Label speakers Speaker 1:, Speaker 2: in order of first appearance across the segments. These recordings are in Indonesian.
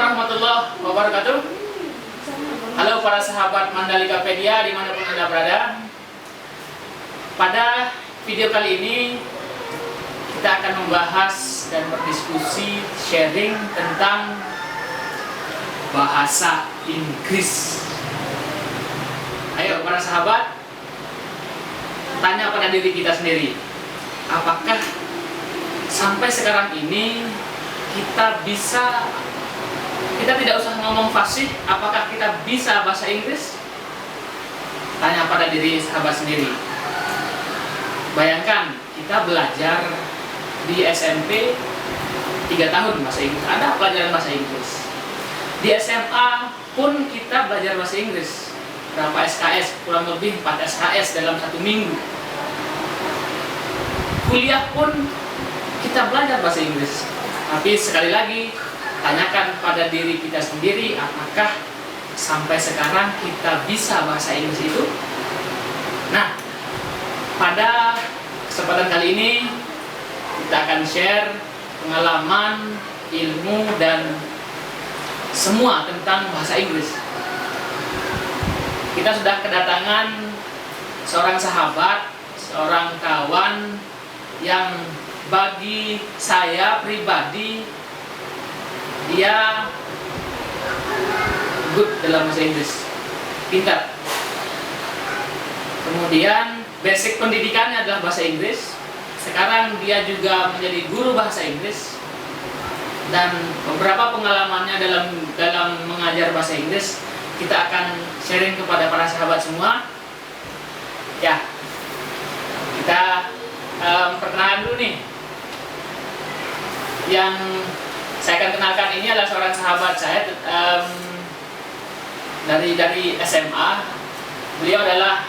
Speaker 1: warahmatullahi wabarakatuh. Halo para sahabat Mandalikapedia dimanapun Anda berada. Pada video kali ini kita akan membahas dan berdiskusi sharing tentang bahasa Inggris. Ayo para sahabat, tanya pada diri kita sendiri, apakah sampai sekarang ini kita tidak usah ngomong fasih, apakah kita bisa bahasa Inggris? Tanya pada diri sahabat sendiri. Bayangkan kita belajar di SMP 3 tahun bahasa Inggris, ada pelajaran bahasa Inggris. Di SMA pun kita belajar bahasa Inggris. Berapa SKS? Kurang lebih 4 SKS dalam 1 minggu. Kuliah pun kita belajar bahasa Inggris. Tapi sekali lagi, tanyakan pada diri kita sendiri, apakah sampai sekarang kita bisa bahasa Inggris itu? Nah, pada kesempatan kali ini kita akan share pengalaman, ilmu, dan semua tentang bahasa Inggris. Kita sudah kedatangan seorang sahabat, seorang kawan yang bagi saya pribadi dia good dalam bahasa Inggris, pintar. Kemudian basic pendidikannya adalah bahasa Inggris. Sekarang dia juga menjadi guru bahasa Inggris, dan beberapa pengalamannya dalam mengajar bahasa Inggris kita akan sharing kepada para sahabat semua. Ya, kita perkenalan dulu nih. Yang saya akan kenalkan ini adalah seorang sahabat saya dari SMA. Beliau adalah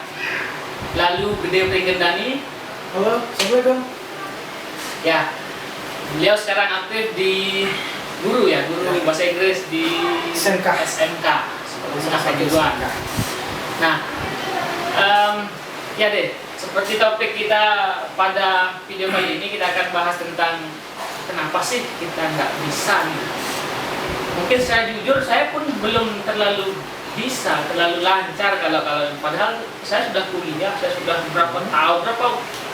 Speaker 1: Lalu Gede Pringgendani.
Speaker 2: Halo, assalamualaikum.
Speaker 1: Ya, beliau sekarang aktif di guru bahasa Inggris di SMK seperti kejuan. Nah, ya deh, seperti topik kita pada video kali ini, kita akan bahas tentang kenapa sih kita nggak bisa nih. Mungkin saya jujur, saya pun belum terlalu lancar kalau padahal saya sudah kuliah, saya sudah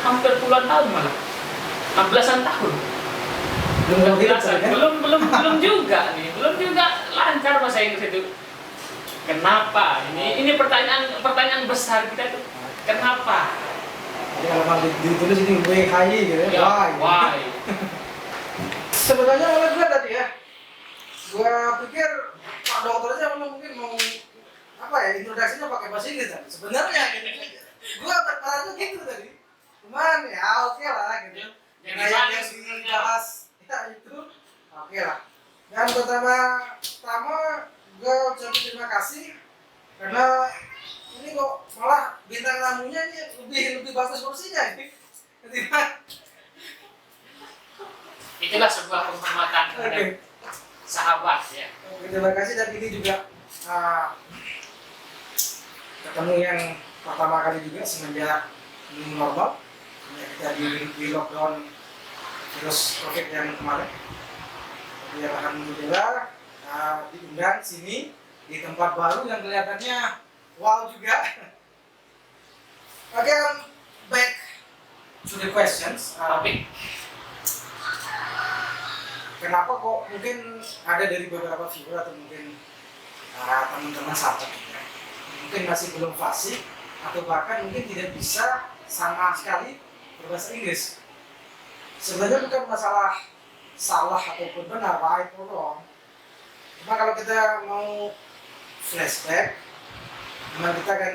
Speaker 1: hampir puluhan tahun, malah belasan tahun. Belum juga lancar bahasa Inggris itu. Kenapa? Ini pertanyaan besar kita itu. Kenapa?
Speaker 2: Jadi kalau ditulis ini WHI gitu ya.
Speaker 1: Why?
Speaker 2: Sebenarnya oleh gue tadi ya, gue pikir Pak Dokternya mungkin mau introduksinya pakai bahasa Inggris tadi. Sebenarnya gitu. Gue terparahnya gitu tadi. Cuman ya oke lah gitu. Yang dibahas ya itu oke lah. Dan pertama gue ucapin terima kasih karena ini kok malah bintang tamunya ini lebih bagus kursinya ini.
Speaker 1: Itulah sebuah penghormatan terhadap sahabat ya.
Speaker 2: Terima kasih, dan ini juga ketemu yang pertama kali juga semenjak new normal. Kita di lockdown virus COVID yang kemarin. Jadi alhamdulillah diundang sini di tempat baru yang kelihatannya wow juga. Oke, back to the questions. Kenapa kok mungkin ada dari beberapa viewer atau mungkin teman-teman sahabat kita mungkin masih belum fasih atau bahkan mungkin tidak bisa sama sekali berbahasa Inggris. Sebenarnya bukan masalah salah ataupun benar, right or wrong. Cuma kalau kita mau flashback, memang kita kan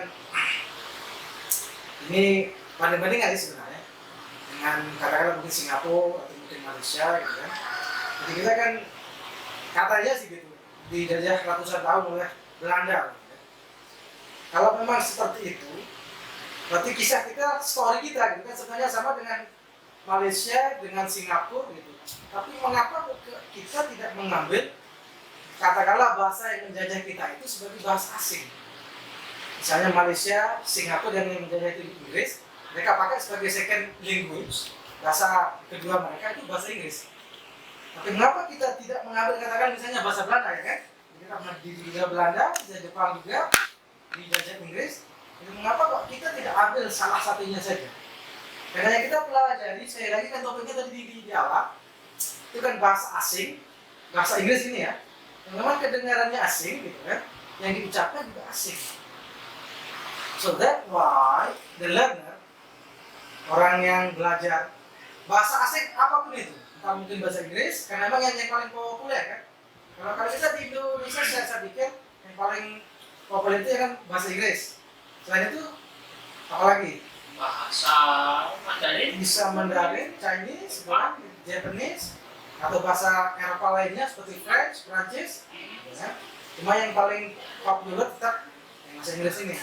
Speaker 2: ini banding-banding aja sebenarnya dengan katakanlah mungkin Singapura atau mungkin Malaysia gitu kan. Jadi kita kan katanya sih gitu dijajah ratusan tahun oleh Belanda. Gitu. Kalau memang seperti itu, berarti kisah kita, story kita gitu kan sebenarnya sama dengan Malaysia, dengan Singapura gitu. Tapi mengapa kita tidak mengambil katakanlah bahasa yang menjajah kita itu sebagai bahasa asing? Misalnya Malaysia, Singapura yang menjajah itu Inggris, mereka pakai sebagai second language, bahasa kedua mereka itu bahasa Inggris. Tapi mengapa kita tidak mengambil katakan misalnya bahasa Belanda ya kan? Kita pernah di Belanda, di Jepang juga, di dijajah Inggris. Jadi mengapa kok kita tidak ambil salah satunya saja? Karena yang kita pelajari, sekali lagi kan topiknya tadi di awal, itu kan bahasa asing, bahasa Inggris ini ya. Yang memang kedengarannya asing gitu kan, yang diucapkan juga asing. So that's why the learner, orang yang belajar bahasa asing apapun itu, entah mungkin bahasa Inggris, karena memang yang paling populer kan. Kalau kita di Indonesia saya pikir yang paling populer itu ya kan bahasa Inggris. Selain itu apa lagi?
Speaker 1: Bahasa Mandarin,
Speaker 2: Bisa Mandarin, Chinese, Japanese, atau bahasa Eropa lainnya seperti French, Prancis. Ya. Cuma yang paling populer tetap yang bahasa Inggris ini.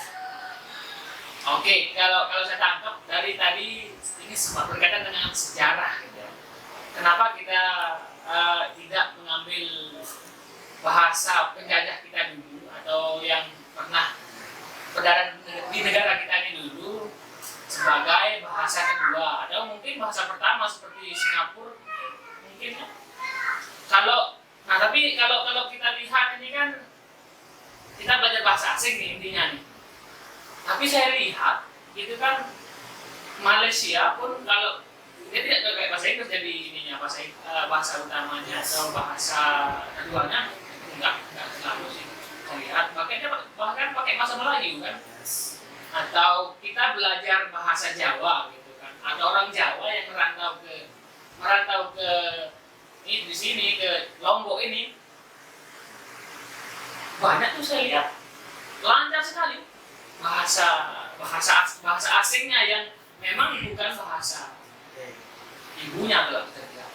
Speaker 1: Oke, kalau saya tangkap dari tadi ini semua berkaitan dengan sejarah gitu. Kenapa kita tidak mengambil bahasa penjajah kita dulu atau yang pernah berdarah di negara kita ini dulu sebagai bahasa kedua atau mungkin bahasa pertama seperti Singapura mungkin ya. Tapi kalau kita lihat ini kan kita belajar bahasa asing nih intinya nih. Tapi saya lihat itu kan Malaysia pun kalau dia tidak pakai bahasa Inggris jadi ininya bahasa utamanya atau bahasa keduanya enggak terlalu sih saya lihat bahkan pakai bahasa Melayu kan atau kita belajar bahasa Jawa gitu kan atau orang Jawa yang merantau ke ini di sini ke Lombok ini banyak tuh saya lihat lancar sekali bahasa asingnya yang memang bukan bahasa ibunya kalau kita lihat.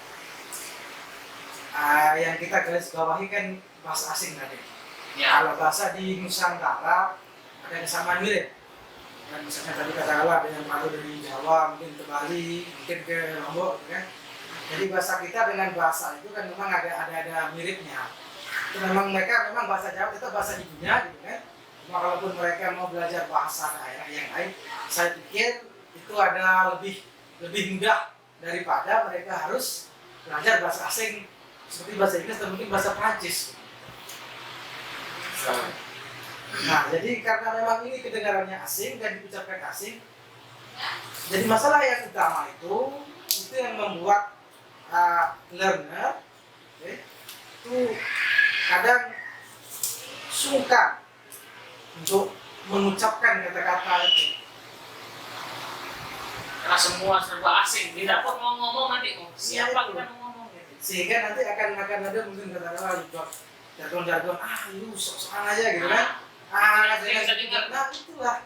Speaker 2: Yang kita garis bawahi kan bahasa asing tadi.
Speaker 1: Ya.
Speaker 2: Kalau bahasa di Nusantara ada kesamaan mirip. Dan misalnya tadi katakanlah dengan malu dari Jawa, mungkin ke Bali, mungkin ke Lombok, gitu kan. Jadi bahasa kita dengan bahasa itu kan memang ada miripnya. Itu memang mereka memang bahasa Jawa itu bahasa ibunya, gitu kan. Cuma kalaupun mereka mau belajar bahasa daerah yang lain, saya pikir itu ada lebih mudah daripada mereka harus belajar bahasa asing seperti bahasa Inggris atau mungkin bahasa Prancis. Nah, jadi karena memang ini kedengarannya asing dan diucapkan asing, jadi masalah yang utama itu yang membuat learner itu kadang sungkan untuk mengucapkan kata-kata itu.
Speaker 1: Karena semua serba asing, tidak pun mau ngomong nanti siapa
Speaker 2: itu.
Speaker 1: kita mau ngomong gitu.
Speaker 2: Sehingga nanti akan ada mungkin kata-kata jargon-jargon, lu sok-sokan aja gitu kan.
Speaker 1: Kita dengar.
Speaker 2: Nah itulah.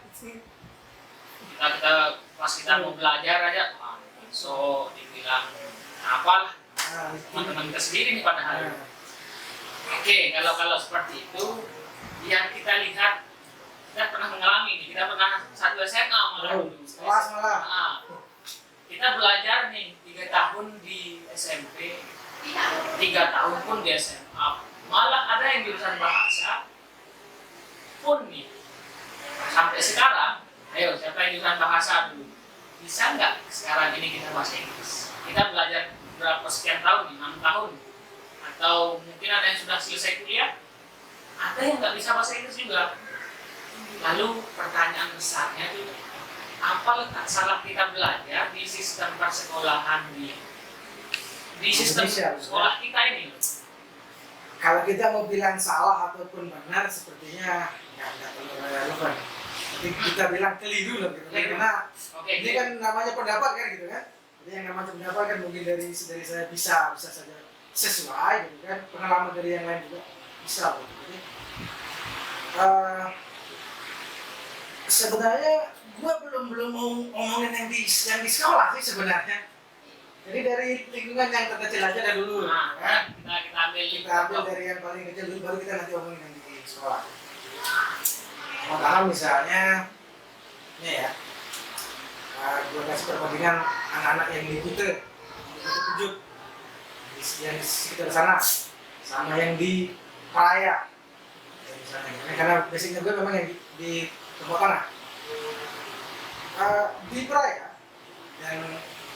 Speaker 1: Kita pas kita mau belajar aja, so dibilang apalah teman-teman kita sendiri nih padahal. Oke, kalau seperti itu yang kita lihat kita pernah mengalami nih, kita pernah satu SMA malah dulu.
Speaker 2: Kelas malah.
Speaker 1: Kita belajar nih 3 tahun di SMP, 3 tahun pun di SMA. Malah ada yang jurusan bahasa pun nih sampai sekarang. Ayo siapa yang jurusan bahasa dulu? Bisa nggak sekarang ini kita bahasa Inggris? Kita belajar berapa sekian tahun nih, 6 tahun. Atau mungkin ada yang sudah selesai kuliah, ada yang nggak bisa bahasa Inggris juga. Lalu pertanyaan besarnya itu, apa letak salah kita belajar di sistem persekolahan di sistem sekolah kita ini?
Speaker 2: Kalau kita mau bilang salah ataupun benar, sepertinya nggak perlu relevan. Jadi kita bilang keliru lah gitu. Karena ini kan namanya pendapat kan gitu kan. Jadi yang namanya pendapat kan mungkin dari saya bisa saja sesuai gitu kan. Pengalaman dari yang lain juga bisa. Gitu. Jadi sebenarnya gua belum mau ngomongin yang di sekolah sih sebenarnya. Jadi dari lingkungan yang terkecil aja dah dulu.
Speaker 1: Nah,
Speaker 2: kan? Kita ambil dari yang paling kecil dulu, baru kita nanti ngomongin yang di sekolah. Karena misalnya ini ya, gua kasih perbandingan anak-anak yang di Kute Pujuk, yang di sekitar sana, sama yang di Praia. Karena basicnya gue memang yang di Timur Tengah. Di Praia yang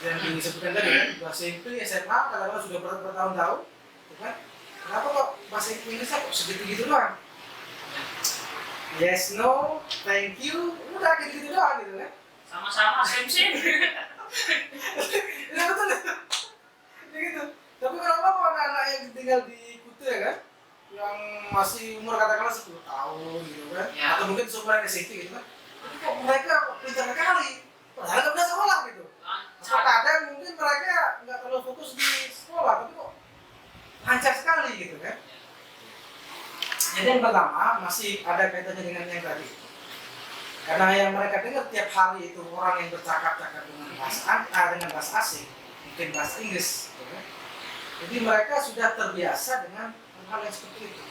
Speaker 2: yang disebutkan tadi kan, bahasa Inggris SMA kadang-kadang sudah bertahun-tahun, gitu kan? Kenapa kok bahasa Inggrisnya kok segitu-gitu doang? Yes, no, thank you, udah gitu-gitu doang gitu kan?
Speaker 1: Sama-sama same.
Speaker 2: Ya betul ya, gitu. Tapi kenapa kok anak-anak yang tinggal di Kutu ya kan, yang masih umur katakanlah 10 tahun gitu kan,
Speaker 1: Ya.
Speaker 2: atau mungkin seumuran SMP gitu kan, tapi kok mereka pintar sekali, padahal nggak pernah sekolah gitu. Atau kadang mungkin mereka nggak terlalu fokus di sekolah, tapi kok lancar sekali gitu kan. Jadi yang pertama masih ada kaitannya dengan yang tadi. Karena yang mereka dengar tiap hari itu orang yang bercakap-cakap dengan bahasa asing, mungkin bahasa Inggris, gitu kan. Jadi mereka sudah terbiasa dengan hal yang seperti itu.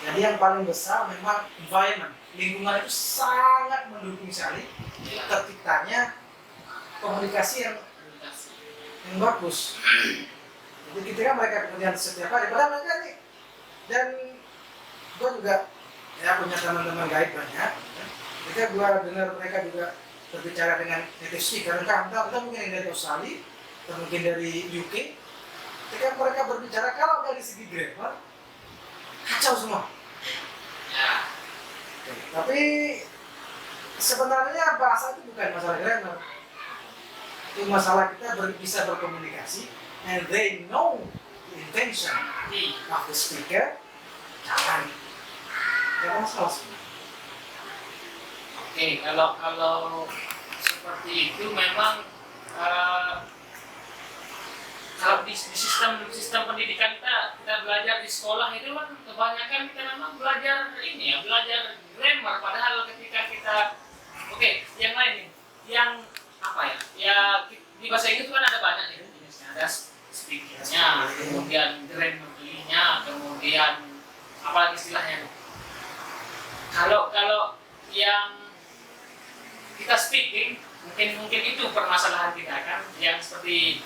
Speaker 2: Jadi yang paling besar memang environment, lingkungan itu sangat mendukung sekali terciptanya komunikasi yang bagus. Jadi ketika mereka kemudian setiap hari, padahal mereka nih, dan gue juga ya punya teman-teman gaib banyak. Ketika gue dengar mereka juga berbicara dengan native speaker, entah mungkin yang dari Australia, atau mungkin dari UK. Ketika mereka berbicara, kalau dari segi grammar, kacau semua.
Speaker 1: Ya.
Speaker 2: Tapi sebenarnya bahasa itu bukan masalah grammar. Itu masalah kita bisa berkomunikasi, and they know the intention of the speaker. Jangan. Tidak masalah sebenarnya.
Speaker 1: Oke, kalau seperti itu memang kalau di sistem pendidikan kita belajar di sekolah itu kan kebanyakan kita memang belajar belajar grammar, padahal ketika kita yang lain nih, yang apa ya di bahasa Inggris kan ada banyak nih jenisnya, ada speakingnya, kemudian grammarly-nya, kemudian apa istilahnya. Kalau yang kita speaking, mungkin itu permasalahan kita kan, yang seperti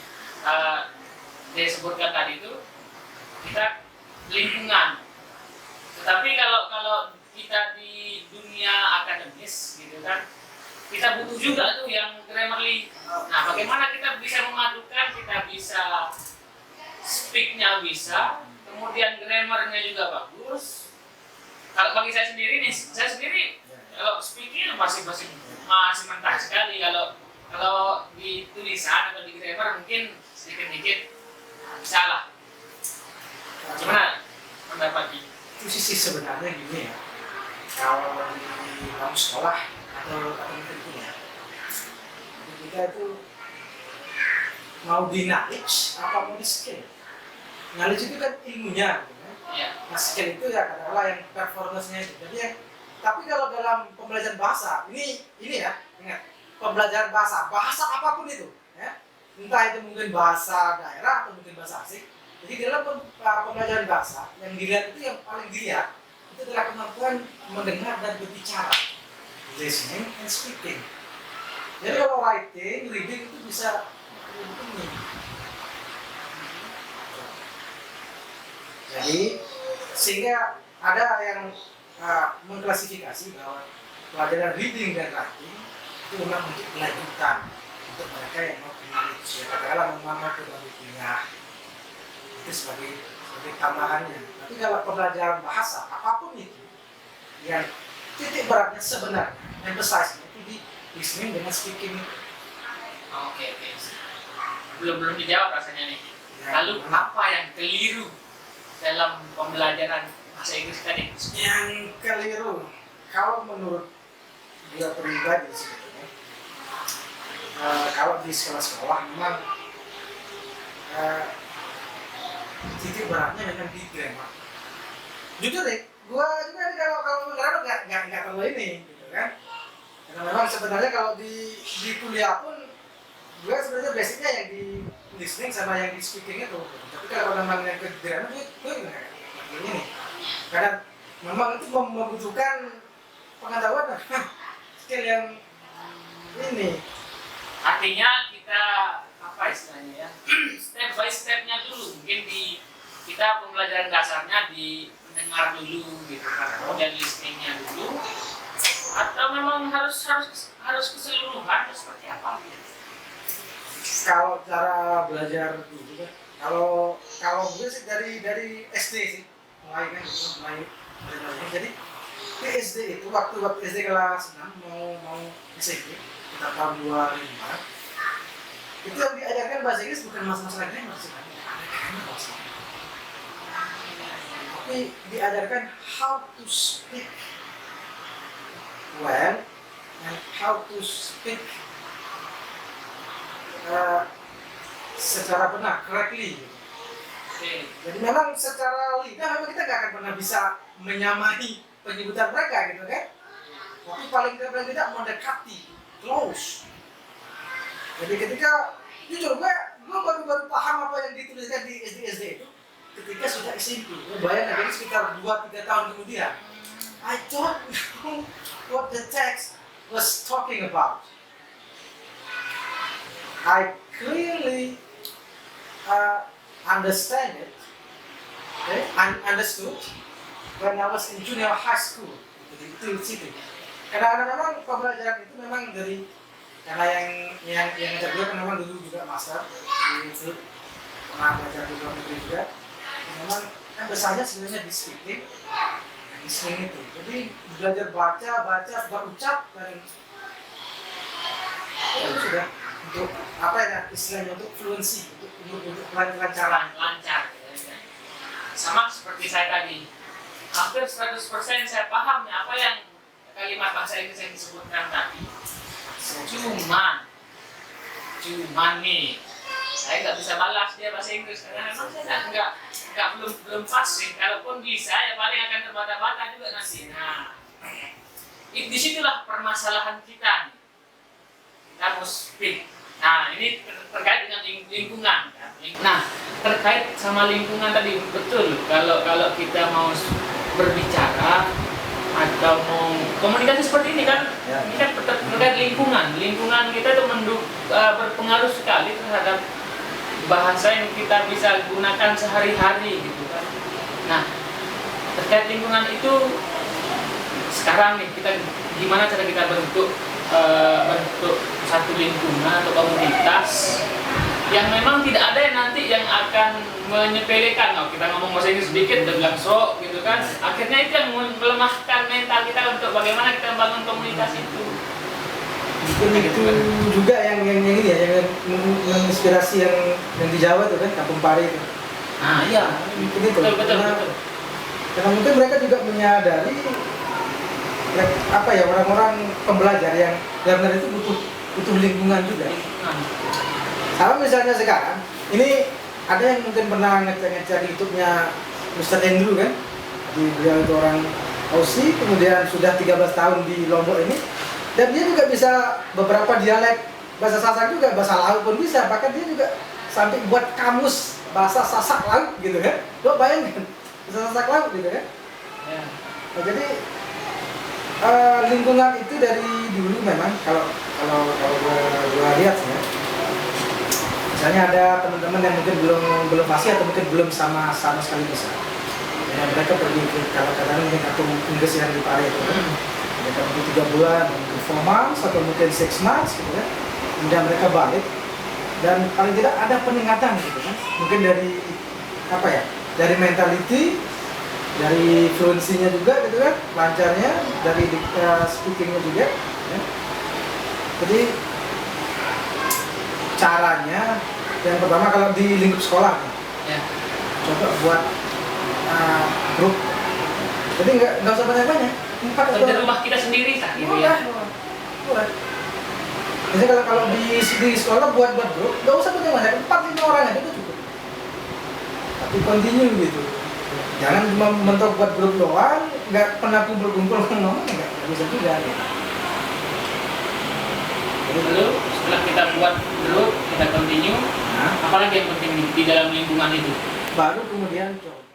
Speaker 1: dia sebutkan tadi itu, kita lingkungan. Tetapi kalau kita di dunia akademis gitu kan, kita butuh juga tuh yang grammarly. Nah, bagaimana kita bisa memadukan, kita bisa speaknya bisa, kemudian grammarnya juga bagus. Kalau bagi saya sendiri kalau speaking masih mentah sekali. Kalau di tulisan atau di grammar mungkin sedikit-sedikit bisa lah. Gimana pendapatnya?
Speaker 2: Itu sisi sebenarnya gini ya. Kalau di dalam sekolah atau mungkin ya, kita itu mau di knowledge apa mau di skill. Knowledge itu kan ilmunya, gitu kan?
Speaker 1: Ya.
Speaker 2: Nah skill itu ya adalah yang performance-nya itu. Jadi tapi kalau dalam pembelajaran bahasa, ini ya, ingat, pembelajaran bahasa apapun itu, ya, entah itu mungkin bahasa daerah atau mungkin bahasa asing. Jadi dalam pembelajaran bahasa, yang dilihat itu yang paling dilihat itu adalah kemampuan mendengar dan berbicara, listening and speaking. Jadi kalau writing, reading itu bisa ini. Jadi sehingga ada yang mengklasifikasi bahwa pelajaran reading dan writing itu memang untuk kelanjutan untuk mereka yang mau knowledge, ya katakanlah memang mau berbagi kuliah itu sebagai tambahannya. Tapi kalau pembelajaran bahasa apapun itu, yang titik beratnya sebenarnya emphasize itu di listening dengan speaking.
Speaker 1: Oke. Belum dijawab rasanya nih.
Speaker 2: Ya,
Speaker 1: Lalu apa yang keliru dalam pembelajaran bahasa Inggris tadi?
Speaker 2: yang keliru, kalau menurut dia pribadi sebetulnya, kalau di sekolah-sekolah memang titik beratnya memang di grammar. Jujur deh, gua juga kalau grammar nggak terlalu ini, gitu kan? Karena memang sebenarnya kalau di kuliah pun gua sebenarnya basicnya yang di listening sama yang di speaking itu. Tapi kalau memang yang ke grammar gua juga nggak ini. Karena memang itu membutuhkan pengetahuan dan skill yang ini.
Speaker 1: Artinya kita apa istilahnya ya, step by stepnya dulu. Mungkin kita pembelajaran dasarnya di mendengar dulu gitu kan, kemudian listeningnya dulu. Atau memang harus keseluruhan seperti apa gitu.
Speaker 2: kalau cara belajar dulu kan, kalau gue sih dari SD sih mulai kan gitu, mulai belajarnya. Jadi di SD itu waktu SD kelas 6 mau SMP kita tahun 2005 itu yang diajarkan bahasa Inggris bukan masalah grammar sih kan, tapi diajarkan how to speak well and how to speak secara benar, correctly. Jadi memang secara lidah memang kita nggak akan pernah bisa menyamai penyebutan mereka gitu kan. Tapi paling tidak mendekati, close. Jadi ketika jujur gue baru paham apa yang dituliskan di SD itu ketika sudah SMP. Bayangkan jadi sekitar 2-3 tahun kemudian. I don't know what the text was talking about. I clearly understand it, okay? Understood when I was in junior high school. Jadi itu situ. Karena memang pembelajaran itu memang dari karena yang ngajar gue kan memang dulu juga master di itu pernah belajar di luar negeri juga. Memang kan besarnya sebenarnya di speaking, listening itu. Jadi belajar baca, berucap dan itu sudah untuk apa ya istilahnya untuk fluency, untuk lancar.
Speaker 1: Sama seperti saya tadi, hampir 100% saya paham apa yang kalimat bahasa Inggris yang disebutkan tadi. Cuman nih, saya nggak bisa balas dia bahasa Inggris karena memang saya nggak belum fasih. Kalaupun bisa, ya paling akan terbata-bata juga nanti. Nah, disitulah permasalahan kita nih. Kita harus speak. Nah, ini terkait dengan lingkungan. Nah, terkait sama lingkungan tadi betul. Kalau kita mau berbicara atau mau komunikasi seperti ini kan, ini kan terkait lingkungan. Lingkungan kita itu berpengaruh sekali terhadap bahasa yang kita bisa gunakan sehari-hari gitu kan. Nah, terkait lingkungan itu sekarang nih kita gimana cara kita bentuk satu lingkungan atau komunitas yang memang tidak ada yang nanti yang akan menyepelekan. Oh, kita ngomong bahasa Inggris sedikit udah bilang sok gitu kan. Akhirnya itu yang melemahkan mental kita untuk bagaimana kita membangun komunitas itu.
Speaker 2: Mungkin itu juga yang ini ya, yang menginspirasi yang di Jawa tuh kan, Kampung Pari itu.
Speaker 1: Nah iya,
Speaker 2: mungkin itu.
Speaker 1: betul.
Speaker 2: Karena mungkin mereka juga menyadari ya, apa ya orang-orang pembelajar yang benar itu butuh lingkungan juga. Sama misalnya sekarang, ini ada yang mungkin pernah ngecek YouTube-nya Mr. Andrew kan, beliau itu orang Aussie, kemudian sudah 13 tahun di Lombok ini, dan dia juga bisa beberapa dialek bahasa Sasak juga, bahasa Laut pun bisa, bahkan dia juga sampai buat kamus bahasa Sasak Laut gitu kan. Lo bayangin, bahasa Sasak Laut gitu kan.
Speaker 1: Ya.
Speaker 2: Nah, jadi lingkungan itu dari dulu memang kalau gua lihat ya, misalnya ada teman-teman yang mungkin belum fasih atau mungkin belum sama sekali bisa, ya, mereka pergi ke kadang-kadang mungkin kampung Inggris yang di Pare itu kan, mereka pergi 3 bulan, mungkin 4 months atau mungkin 6 months gitu kan, kemudian mereka balik dan paling tidak ada peningkatan gitu kan, mungkin dari apa ya, dari mentality, dari fluensinya juga gitu kan, lancarnya, dari speakingnya juga ya. Jadi caranya yang pertama kalau di lingkup sekolah ya, coba buat grup, jadi nggak usah banyak-banyak, 4
Speaker 1: Kalau di rumah kita sendiri kan gitu ya.
Speaker 2: Boleh. Jadi kalau di sekolah buat grup, nggak usah banyak-banyak, 4-5 orang aja itu cukup. Tapi continue gitu. Jangan cuma mentok buat grup doang, nggak pernah kumpul-kumpul ngomong, nggak bisa juga gitu.
Speaker 1: Lalu setelah kita buat grup, kita continue, apalagi yang penting di dalam lingkungan itu?
Speaker 2: Baru kemudian coba